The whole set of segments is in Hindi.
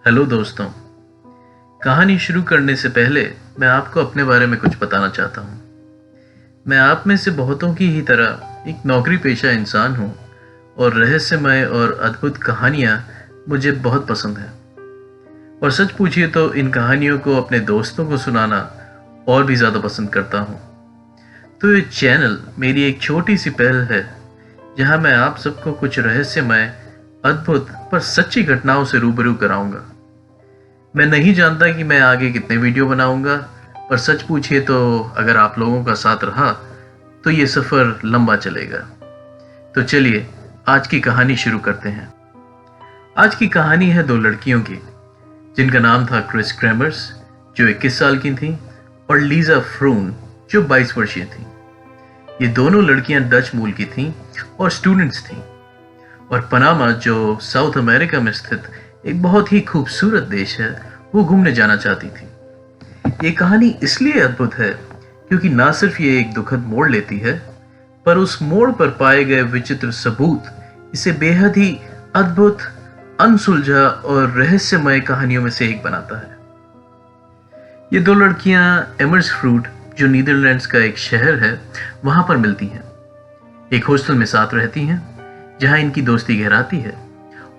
हेलो दोस्तों। कहानी शुरू करने से पहले मैं आपको अपने बारे में कुछ बताना चाहता हूँ। मैं आप में से बहुतों की ही तरह एक नौकरी पेशा इंसान हूँ और रहस्यमय और अद्भुत कहानियाँ मुझे बहुत पसंद है। और सच पूछिए तो इन कहानियों को अपने दोस्तों को सुनाना और भी ज़्यादा पसंद करता हूँ। तो ये चैनल मेरी एक छोटी सी पहल है जहाँ मैं आप सबको कुछ रहस्यमय, अद्भुत पर सच्ची घटनाओं से रूबरू कराऊंगा। मैं नहीं जानता कि मैं आगे कितने वीडियो बनाऊंगा, पर सच पूछिए तो अगर आप लोगों का साथ रहा तो ये सफ़र लंबा चलेगा। तो चलिए आज की कहानी शुरू करते हैं। आज की कहानी है दो लड़कियों की जिनका नाम था क्रिस क्रैमर्स जो 21 साल की थी और लीजा फ्रून जो 22 वर्षीय थी। ये दोनों लड़कियां डच मूल की थीं और स्टूडेंट्स थीं और पनामा जो साउथ अमेरिका में स्थित एक बहुत ही खूबसूरत देश है वो घूमने जाना चाहती थी। ये कहानी इसलिए अद्भुत है क्योंकि ना सिर्फ ये एक दुखद मोड़ लेती है पर उस मोड़ पर पाए गए विचित्र सबूत इसे बेहद ही अद्भुत, अनसुलझा और रहस्यमय कहानियों में से एक बनाता है। ये दो लड़कियां एमर्सफ्रूट जो नीदरलैंड्स का एक शहर है वहां पर मिलती हैं। एक हॉस्टल में साथ रहती हैं जहां इनकी दोस्ती गहराती है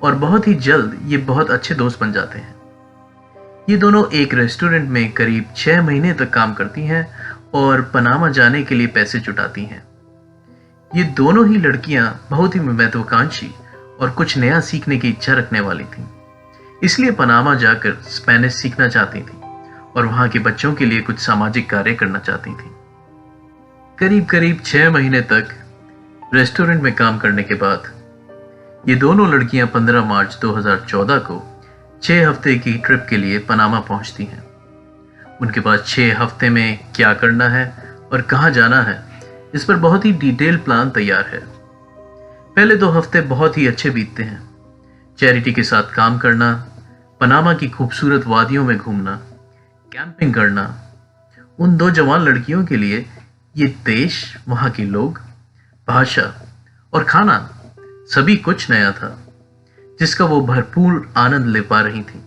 और बहुत ही जल्द ये बहुत अच्छे दोस्त बन जाते हैं। ये दोनों एक रेस्टोरेंट में करीब 6 महीने तक काम करती हैं और पनामा जाने के लिए पैसे जुटाती हैं। ये दोनों ही लड़कियां बहुत ही महत्वाकांक्षी और कुछ नया सीखने की इच्छा रखने वाली थीं। इसलिए पनामा जाकर स्पेनिश सीखना चाहती थीं और वहां के बच्चों के लिए कुछ सामाजिक कार्य करना चाहती थीं। करीब करीब 6 महीने तक रेस्टोरेंट में काम करने के बाद ये दोनों लड़कियां 15 मार्च 2014 को 6 हफ्ते की ट्रिप के लिए पनामा पहुंचती हैं। उनके पास 6 हफ्ते में क्या करना है और कहां जाना है इस पर बहुत ही डिटेल प्लान तैयार है। पहले 2 हफ्ते बहुत ही अच्छे बीतते हैं। चैरिटी के साथ काम करना, पनामा की खूबसूरत वादियों में घूमना, कैंपिंग करना। उन दो जवान लड़कियों के लिए ये देश, वहां के लोग, भाषा और खाना सभी कुछ नया था जिसका वो भरपूर आनंद ले पा रही थी।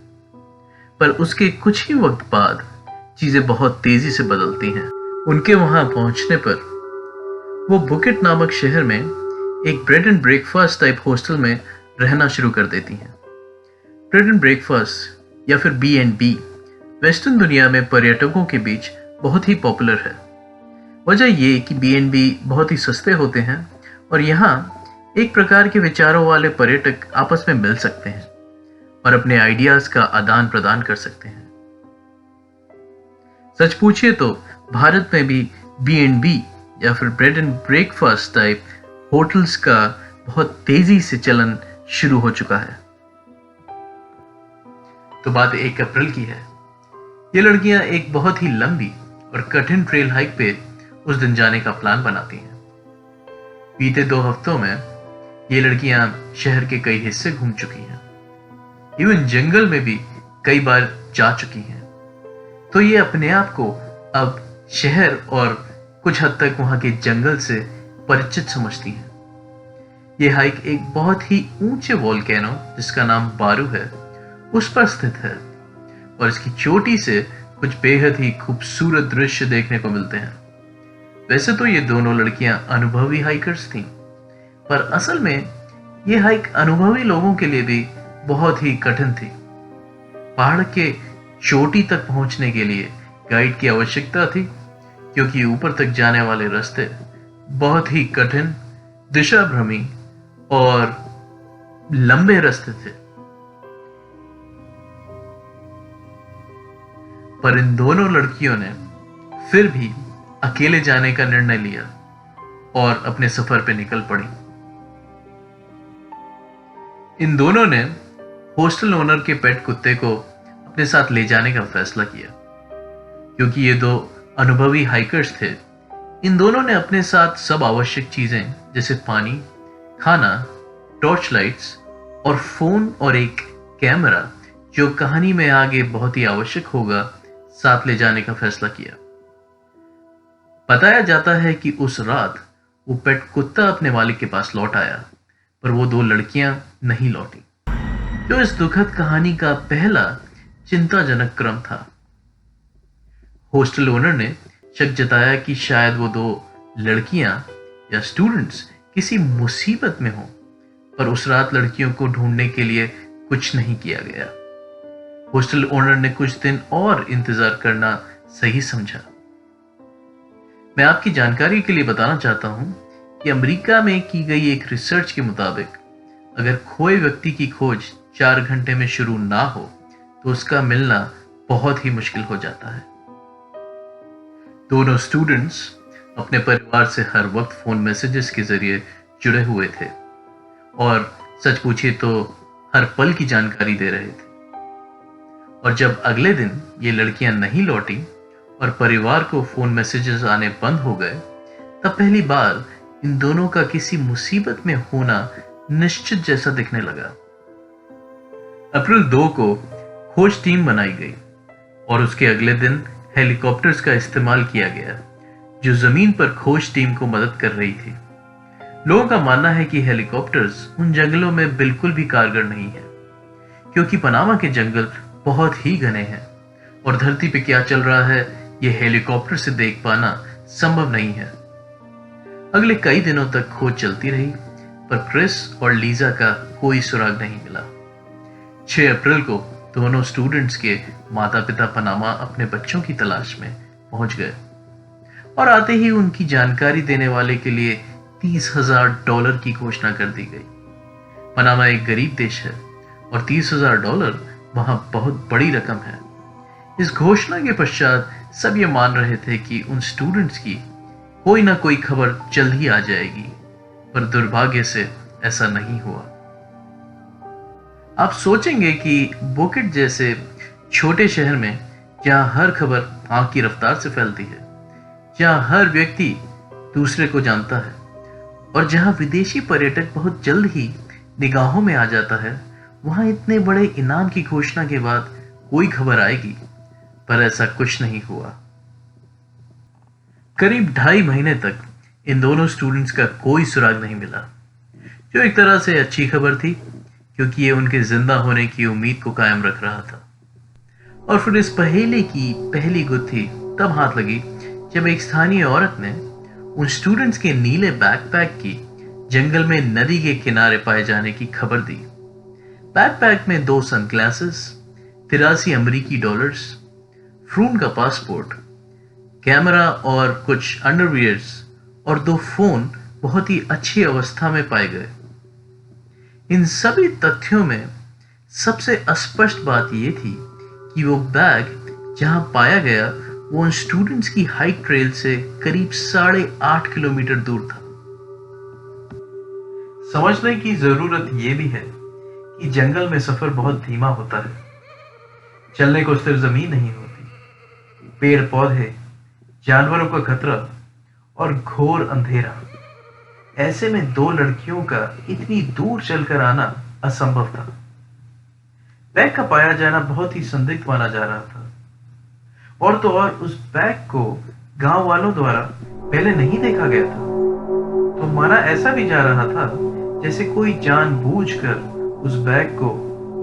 पर उसके कुछ ही वक्त बाद चीजें बहुत तेजी से बदलती हैं। उनके वहां पहुंचने पर वो बुकेट नामक शहर में एक bread and breakfast type hostel में रहना शुरू कर देती हैं। ब्रेड एंड ब्रेकफास्ट या फिर B&B वेस्टर्न दुनिया में पर्यटकों के बीच बहुत ही पॉपुलर है। वजह ये कि B&B बहुत ही सस्ते होते हैं और यहाँ एक प्रकार के विचारों वाले पर्यटक आपस में मिल सकते हैं और अपने आइडियाज का आदान प्रदान कर सकते हैं। सच पूछिए तो भारत में भी B&B या फिर bread and breakfast type hotels का बहुत तेजी से चलन शुरू हो चुका है। तो बात 1 अप्रैल की है। ये लड़कियां एक बहुत ही लंबी और कठिन ट्रेल हाइक पे उस दिन जाने का प्लान बनाती हैं। बीते 2 हफ्तों में ये लड़कियां शहर के कई हिस्से घूम चुकी हैं, इवन जंगल में भी कई बार जा चुकी हैं। तो ये अपने आप को अब शहर और कुछ हद तक वहां के जंगल से परिचित समझती हैं। ये हाइक एक बहुत ही ऊंचे वोल्केनो जिसका नाम बारू है उस पर स्थित है और इसकी चोटी से कुछ बेहद ही खूबसूरत दृश्य देखने को मिलते हैं। वैसे तो ये दोनों लड़कियां अनुभवी हाइकर्स थीं, पर असल में ये हाइक अनुभवी लोगों के लिए भी बहुत ही कठिन थी। पहाड़ के चोटी तक पहुंचने के लिए गाइड की आवश्यकता थी क्योंकि ऊपर तक जाने वाले रास्ते बहुत ही कठिन, दिशाभ्रमी और लंबे रास्ते थे। पर इन दोनों लड़कियों ने फिर भी अकेले जाने का निर्णय लिया और अपने सफर पे निकल पड़ी। इन दोनों ने हॉस्टल ओनर के पेट कुत्ते को अपने साथ ले जाने का फैसला किया। क्योंकि ये दो अनुभवी हाइकर्स थे, इन दोनों ने अपने साथ सब आवश्यक चीजें जैसे पानी, खाना, टॉर्च लाइट्स और फोन और एक कैमरा जो कहानी में आगे बहुत ही आवश्यक होगा साथ ले जाने का फैसला किया। बताया जाता है कि उस रात वो पेट कुत्ता अपने मालिक के पास लौट आया, पर वो दो लड़कियां नहीं लौटी। जो इस दुखद कहानी का पहला चिंताजनक क्रम था। हॉस्टल ओनर ने शक जताया कि शायद वो दो लड़कियां या स्टूडेंट्स किसी मुसीबत में हों, पर उस रात लड़कियों को ढूंढने के लिए कुछ नहीं किया गया। हॉस्टल ओनर ने कुछ दिन और इंतजार करना सही समझा। मैं आपकी जानकारी के लिए बताना चाहता हूं कि अमेरिका में की गई एक रिसर्च के मुताबिक अगर खोए व्यक्ति की खोज 4 घंटे में शुरू ना हो तो उसका मिलना बहुत ही मुश्किल हो जाता है। दोनों स्टूडेंट्स अपने परिवार से हर वक्त फोन मैसेजेस के जरिए जुड़े हुए थे और सच पूछे तो हर पल की जानकारी दे रहे थे। और जब अगले दिन ये लड़कियां नहीं लौटी और परिवार को फोन मैसेजेस आने बंद हो गए, तब पहली बार इन दोनों का किसी मुसीबत में होना निश्चित जैसा दिखने लगा। अप्रैल 2 को खोज टीम बनाई गई और उसके अगले दिन हेलीकॉप्टर्स का इस्तेमाल किया गया जो जमीन पर खोज टीम को मदद कर रही थी। लोगों का मानना है कि हेलीकॉप्टर्स उन जंगलों में बिल्कुल भी कारगर नहीं है, क्योंकि पनामा के जंगल बहुत ही घने हैं और धरती पे क्या चल रहा है ये हेलीकॉप्टर से देख पाना संभव नहीं है। अगले कई दिनों तक खोज चलती रही, पर क्रिस और लीजा का कोई सुराग नहीं मिला। 6 अप्रैल को दोनों स्टूडेंट्स के माता पिता पनामा अपने बच्चों की तलाश में पहुंच गए और आते ही उनकी जानकारी देने वाले के लिए $30,000 की घोषणा कर दी गई। पनामा एक गरीब देश है और $30,000 वहां बहुत बड़ी रकम है। इस घोषणा के पश्चात सब ये मान रहे थे कि उन स्टूडेंट्स की कोई ना कोई खबर जल्द ही आ जाएगी, पर दुर्भाग्य से ऐसा नहीं हुआ। आप सोचेंगे कि बोकेट जैसे छोटे शहर में जहां हर खबर आंख की रफ्तार से फैलती है, जहां हर व्यक्ति दूसरे को जानता है और जहां विदेशी पर्यटक बहुत जल्द ही निगाहों में आ जाता है, वहां इतने बड़े इनाम की घोषणा के बाद कोई खबर आएगी, पर ऐसा कुछ नहीं हुआ। करीब 2.5 महीने तक इन दोनों स्टूडेंट्स का कोई सुराग नहीं मिला, जो एक तरह से अच्छी खबर थी क्योंकि ये उनके जिंदा होने की उम्मीद को कायम रख रहा था। और फिर इस पहेली की पहली गुत्थी तब हाथ लगी जब एक स्थानीय औरत ने उन स्टूडेंट्स के नीले बैकपैक की जंगल में नदी के किनारे पाए जाने की खबर दी। बैकपैक में 2 सनग्लासेस, $83 फ्रून का पासपोर्ट, कैमरा और कुछ अंडरवियर्स और 2 फोन बहुत ही अच्छी अवस्था में पाए गए। इन सभी तथ्यों में सबसे स्पष्ट बात यह थी कि वो बैग जहां पाया गया वो उन स्टूडेंट्स की हाइक ट्रेल से करीब 8.5 किलोमीटर दूर था। समझने की जरूरत यह भी है कि जंगल में सफर बहुत धीमा होता है। चलने को सिर्फ जमीन नहीं होती, पेड़ पौधे, जानवरों का खतरा और घोर अंधेरा। ऐसे में 2 लड़कियों का इतनी दूर चलकर आना असंभव था। बैग का पाया जाना बहुत ही संदिग्ध माना जा रहा था, और तो और उस बैग को गांव वालों द्वारा पहले नहीं देखा गया था, तो माना ऐसा भी जा रहा था जैसे कोई जानबूझकर उस बैग को,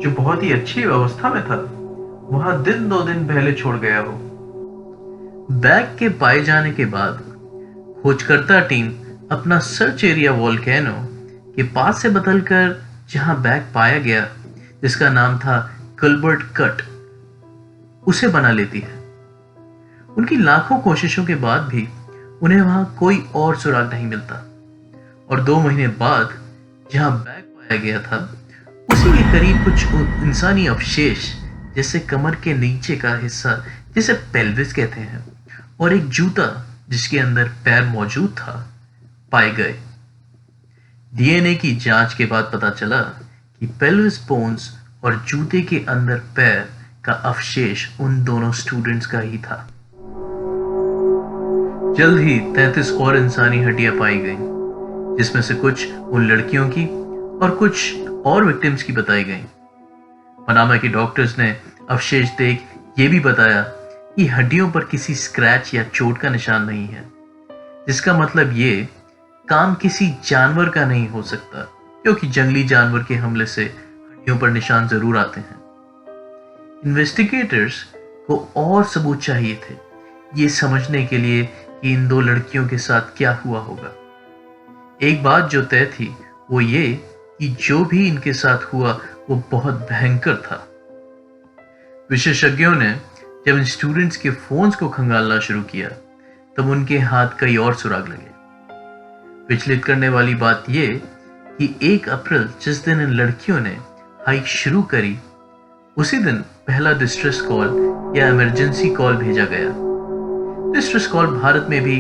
जो बहुत ही अच्छी अवस्था में था, वहां 1-2 दिन पहले छोड़ गया हो। बैग के पाए जाने के बाद खोजकर्ता टीम अपना सर्च एरिया वोल्केनो के पास से बदलकर जहां बैग पाया गया, जिसका नाम था कल्बर्ट कट, उसे बना लेती है। उनकी लाखों कोशिशों के बाद भी उन्हें वहां कोई और सुराग नहीं मिलता, और 2 महीने बाद जहां बैग पाया गया था उसी के करीब कुछ इंसानी अवशेष, जैसे कमर के नीचे का हिस्सा जिसे पेल्विस कहते हैं, और एक जूता जिसके अंदर पैर मौजूद था, पाए गए। डीएनए की जांच के बाद पता चला कि पेल्विस बोन्स और जूते के अंदर पैर का अवशेष उन दोनों स्टूडेंट्स का ही था। जल्द ही 33 और इंसानी हड्डियां पाई गईं, जिसमें से कुछ उन लड़कियों की और कुछ और विक्टिम्स की बताई गईं। पनामा के डॉक्टर्स ने अवशेष देख ये भी बताया कि हड्डियों पर किसी स्क्रैच या चोट का निशान नहीं है, जिसका मतलब ये काम किसी जानवर का नहीं हो सकता, क्योंकि जंगली जानवर के हमले से पर निशान जरूर आते हैं। इन्वेस्टिगेटर्स को और सबूत चाहिए थे ये समझने के लिए कि इन दो लड़कियों के साथ क्या हुआ होगा। एक बात जो तय थी वो ये कि जो भी इनके साथ हुआ वो बहुत भयंकर था। विशेषज्ञों ने जब इन स्टूडेंट्स के फोन्स को खंगालना शुरू किया तब उनके हाथ कई और सुराग लगे। विचलित करने वाली बात यह कि 1 अप्रैल जिस दिन इन लड़कियों ने हाइक शुरू करी उसी दिन पहला डिस्ट्रेस कॉल या इमरजेंसी कॉल भेजा गया। डिस्ट्रेस कॉल भारत में भी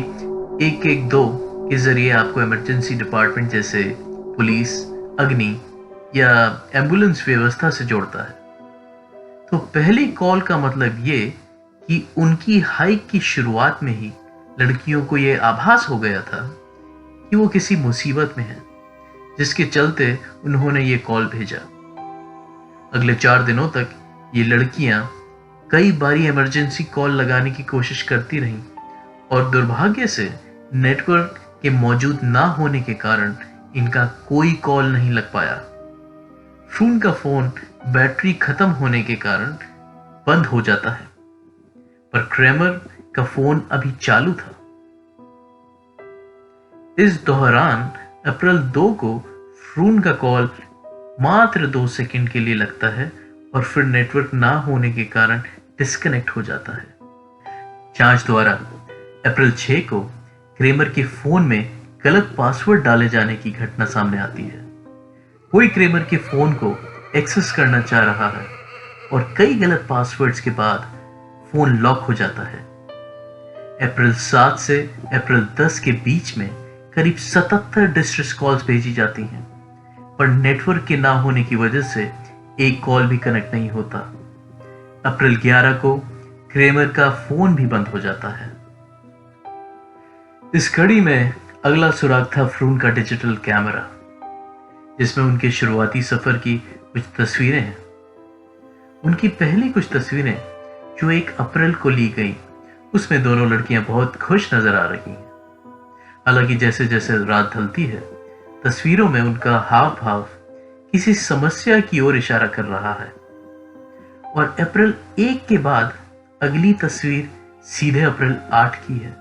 112 के जरिए आपको इमरजेंसी डिपार्टमेंट जैसे पुलिस, अग्नि या एम्बुलेंस व्यवस्था से जोड़ता है। तो पहली कॉल का मतलब ये कि उनकी हाइक की शुरुआत में ही लड़कियों को यह आभास हो गया था कि वो किसी मुसीबत में है, जिसके चलते उन्होंने ये कॉल भेजा। अगले 4 दिनों तक ये लड़कियां कई बारी इमरजेंसी कॉल लगाने की कोशिश करती रहीं और दुर्भाग्य से नेटवर्क के मौजूद ना होने के कारण इनका कोई कॉल नहीं लग पाया। फ्रून का फोन बैटरी खत्म होने के कारण बंद हो जाता है, पर क्रेमर का फोन अभी चालू था। इस दौरान अप्रैल 2 को फ्रून का कॉल मात्र 2 सेकंड के लिए लगता है और फिर नेटवर्क ना होने के कारण डिस्कनेक्ट हो जाता है। जांच द्वारा अप्रैल 6 को क्रेमर के फोन में गलत पासवर्ड डाले जाने की घटना सामने आती है। कोई क्रेमर के फोन को एक्सेस करना चाह रहा है और कई गलत पासवर्ड्स के बाद फोन लॉक हो जाता है। अप्रैल 7 से अप्रैल 10 के बीच में करीब 77 डिस्ट्रेस कॉल्स भेजी जाती हैं, पर नेटवर्क के ना होने की वजह से एक कॉल भी कनेक्ट नहीं होता। अप्रैल 11 को क्रेमर का फोन भी बंद हो जाता है। इस कड़ी में अगला सुराग था फ्रून का डिजिटल कैमरा, जिसमें उनके शुरुआती सफर की कुछ तस्वीरें हैं। उनकी पहली कुछ तस्वीरें जो 1 अप्रैल को ली गई उसमें दोनों लड़कियां बहुत खुश नजर आ रही हैं। हालांकि जैसे जैसे रात ढलती है तस्वीरों में उनका हाव भाव किसी समस्या की ओर इशारा कर रहा है। और अप्रैल 1 के बाद अगली तस्वीर सीधे अप्रैल 8 की है।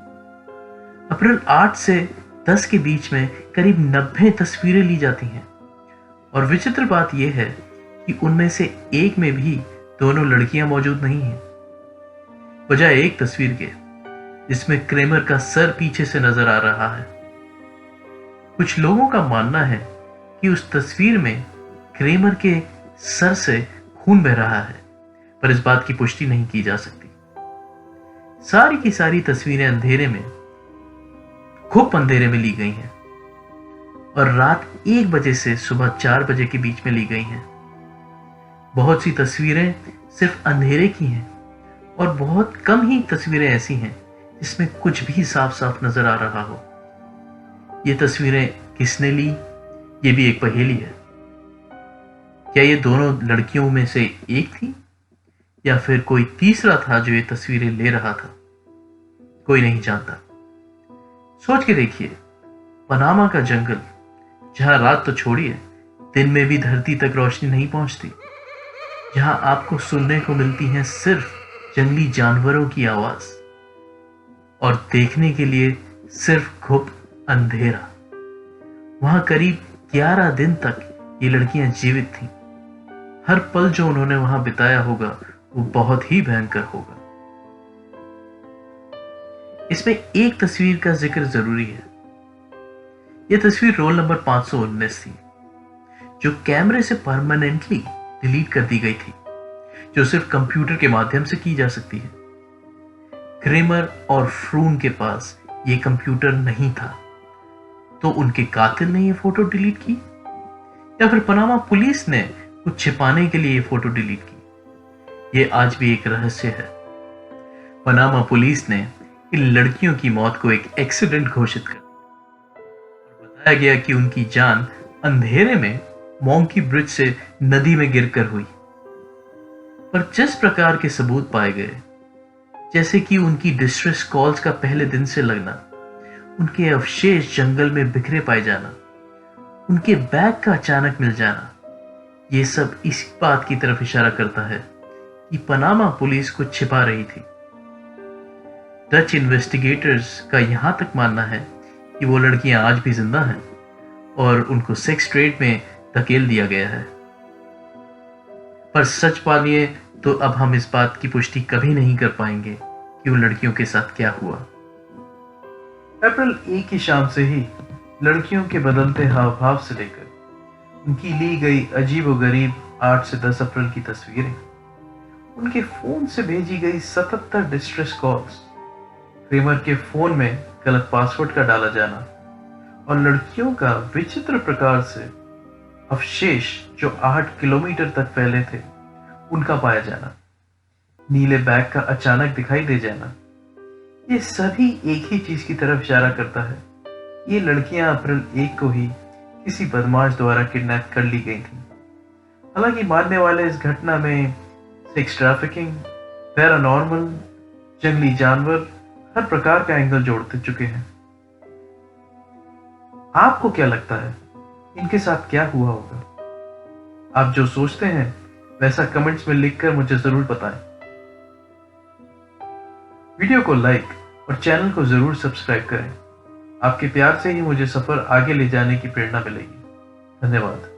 अप्रैल 8 से 10 के बीच में करीब 90 तस्वीरें ली जाती हैं और विचित्र बात यह है कि उनमें से एक में भी दोनों लड़कियां मौजूद नहीं हैं, बजाय एक तस्वीर के जिसमें क्रेमर का सर पीछे से नजर आ रहा है। कुछ लोगों का मानना है कि उस तस्वीर में क्रेमर के सर से खून बह रहा है, पर इस बात की पुष्टि नहीं की जा सकती। सारी की सारी तस्वीरें अंधेरे में, खूब अंधेरे में ली गई हैं और रात 1 बजे से सुबह 4 बजे के बीच में ली गई हैं। बहुत सी तस्वीरें सिर्फ अंधेरे की हैं और बहुत कम ही तस्वीरें ऐसी हैं जिसमें कुछ भी साफ साफ नजर आ रहा हो। ये तस्वीरें किसने ली, ये भी एक पहेली है। क्या ये दोनों लड़कियों में से एक थी या फिर कोई तीसरा था जो ये तस्वीरें ले रहा था? कोई नहीं जानता। सोच के देखिए, पनामा का जंगल, जहां रात तो छोड़िए दिन में भी धरती तक रोशनी नहीं पहुंचती, जहां आपको सुनने को मिलती हैं सिर्फ जंगली जानवरों की आवाज और देखने के लिए सिर्फ घुप अंधेरा, वहां करीब 11 दिन तक ये लड़कियां जीवित थीं। हर पल जो उन्होंने वहां बिताया होगा वो बहुत ही भयंकर होगा। इसमें एक तस्वीर का जिक्र जरूरी है। यह तस्वीर रोल नंबर 519 थी, जो कैमरे से परमानेंटली डिलीट कर दी गई थी, जो सिर्फ कंप्यूटर के माध्यम से की जा सकती है। क्रेमर और फ्रून के पास यह कंप्यूटर नहीं था, तो उनके कातिल ने यह फोटो डिलीट की या फिर पनामा पुलिस ने कुछ छिपाने के लिए यह फोटो डिलीट की? यह आज भी एक रहस्य है। पनामा पुलिस ने इन लड़कियों की मौत को एक एक्सीडेंट घोषित कर दिया और बताया गया कि उनकी जान अंधेरे में मोंकी ब्रिज से नदी में गिरकर हुई। पर जिस प्रकार के सबूत पाए गए, जैसे कि उनकी डिस्ट्रेस कॉल्स का पहले दिन से लगना, उनके अवशेष जंगल में बिखरे पाए जाना, उनके बैग का अचानक मिल जाना, ये सब इसी बात की तरफ इशारा करता है कि पनामा पुलिस कुछ छिपा रही थी। डच इन्वेस्टिगेटर्स का यहां तक मानना है कि वो लड़कियां आज भी जिंदा हैं और उनको सेक्स ट्रेड में धकेल दिया गया है। पर सच मानिए तो अब हम इस बात की पुष्टि कभी नहीं कर पाएंगे कि उन लड़कियों के साथ क्या हुआ। अप्रैल 1 की शाम से ही लड़कियों के बदलते हाव भाव से लेकर उनकी ली गई अजीबोगरीब 8 से 10 अप्रैल की तस्वीरें, उनके फोन से भेजी गई 77 डिस्ट्रेस कॉल्स, क्रेमर के फोन में गलत पासवर्ड का डाला जाना और लड़कियों का विचित्र प्रकार से अवशेष जो 8 किलोमीटर तक फैले थे उनका पाया जाना, नीले बैग का अचानक दिखाई दे जाना, ये सभी एक ही चीज की तरफ इशारा करता है। ये लड़कियां अप्रैल 1 को ही किसी बदमाश द्वारा किडनैप कर ली गई थीं। हालांकि मानने वाले इस घटना में सेक्स ट्रैफिकिंग, पैरानॉर्मल, जंगली जानवर, हर प्रकार का एंगल जोड़ते चुके हैं। आपको क्या लगता है इनके साथ क्या हुआ होगा? आप जो सोचते हैं वैसा कमेंट्स में लिखकर मुझे जरूर बताएं। वीडियो को लाइक और चैनल को जरूर सब्सक्राइब करें। आपके प्यार से ही मुझे सफर आगे ले जाने की प्रेरणा मिलेगी। धन्यवाद।